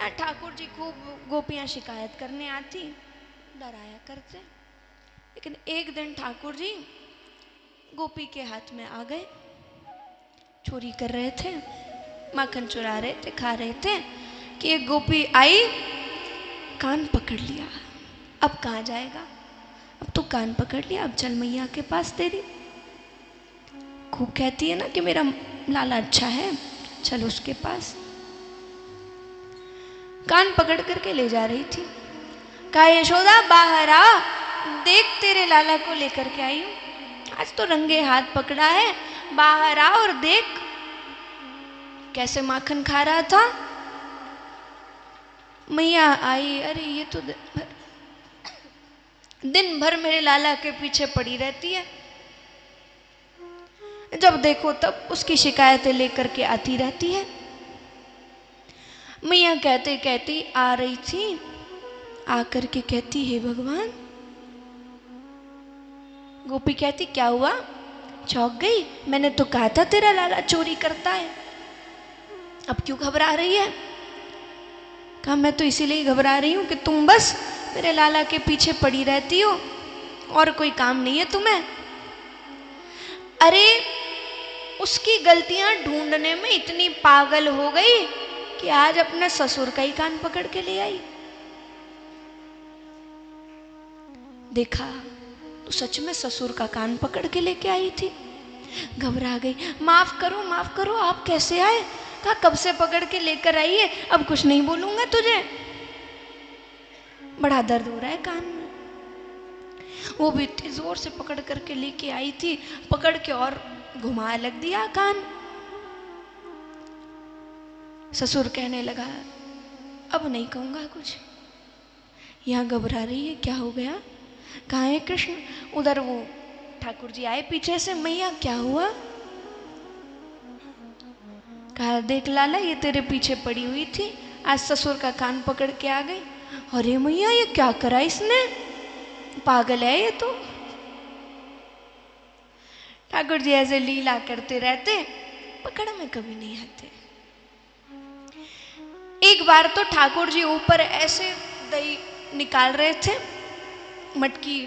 ठाकुर जी खूब गोपियां शिकायत करने आती, डराया करते। लेकिन एक दिन ठाकुर जी गोपी के हाथ में आ गए, चोरी कर रहे थे, माखन चुरा रहे थे, खा रहे थे कि एक गोपी आई, कान पकड़ लिया। अब कहाँ जाएगा, अब तो कान पकड़ लिया, अब चल मैया के पास तेरी। खूब कहती है ना कि मेरा लाला अच्छा है, चल उसके पास। कान पकड़ करके ले जा रही थी। कहा यशोदा बाहर आ, देख तेरे लाला को लेकर के आई हूं, आज तो रंगे हाथ पकड़ा है, बाहर आ और देख कैसे माखन खा रहा था। मैया आई, अरे ये तो दिन भर मेरे लाला के पीछे पड़ी रहती है, जब देखो तब उसकी शिकायतें लेकर के आती रहती है। मैया कहते कहती आ रही थी, आकर के कहती हे भगवान। गोपी कहती क्या हुआ, चौंक गई, मैंने तो कहा था तेरा लाला चोरी करता है, अब क्यों घबरा रही है। कहा मैं तो इसीलिए घबरा रही हूं कि तुम बस मेरे लाला के पीछे पड़ी रहती हो और कोई काम नहीं है तुम्हें। अरे उसकी गलतियां ढूंढने में इतनी पागल हो गई कि आज अपने ससुर का ही कान पकड़ के ले आई। देखा तो सच में ससुर का कान पकड़ के लेके आई थी। घबरा गई, माफ करो आप कैसे आए। कहा कब से पकड़ के लेकर आई है, अब कुछ नहीं बोलूंगा तुझे, बड़ा दर्द हो रहा है कान में। वो भी इतनी जोर से पकड़ करके लेके आई थी, पकड़ के और घुमा लग दिया कान। ससुर कहने लगा अब नहीं कहूंगा कुछ। यहाँ घबरा रही है, क्या हो गया। कहाँ है कृष्ण। उधर वो ठाकुर जी आए पीछे से, मैया क्या हुआ। कहा देख लाला ये तेरे पीछे पड़ी हुई थी, आज ससुर का कान पकड़ के आ गई। अरे मैया ये क्या करा इसने, पागल है ये तो। ठाकुर जी ऐसे लीला करते रहते, पकड़ में कभी नहीं आते। एक बार तो ठाकुर जी ऊपर ऐसे दही निकाल रहे थे, मटकी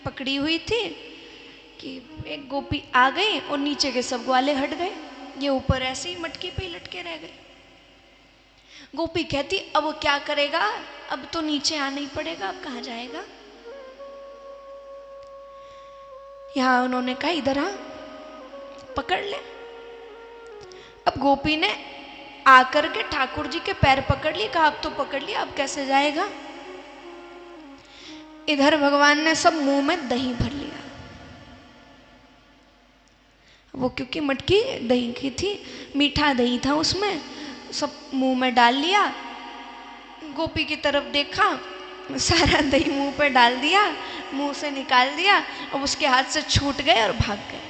पकड़ी हुई थी कि एक गोपी आ गई और नीचे के सब ग्वाले हट गए, ये ऊपर ऐसे ही मटकी पे लटके रह गए। गोपी कहती अब क्या करेगा, अब तो नीचे आना ही पड़ेगा, अब कहाँ जाएगा। यहां उन्होंने कहा इधर आ, पकड़ ले। अब गोपी ने आकर के ठाकुर जी के पैर पकड़ लिए, कहा अब तो पकड़ लिया, अब कैसे जाएगा। इधर भगवान ने सब मुंह में दही भर लिया, वो क्योंकि मटकी दही की थी, मीठा दही था उसमें, सब मुंह में डाल लिया। गोपी की तरफ देखा, सारा दही मुंह पे डाल दिया, मुंह से निकाल दिया और उसके हाथ से छूट गए और भाग गए।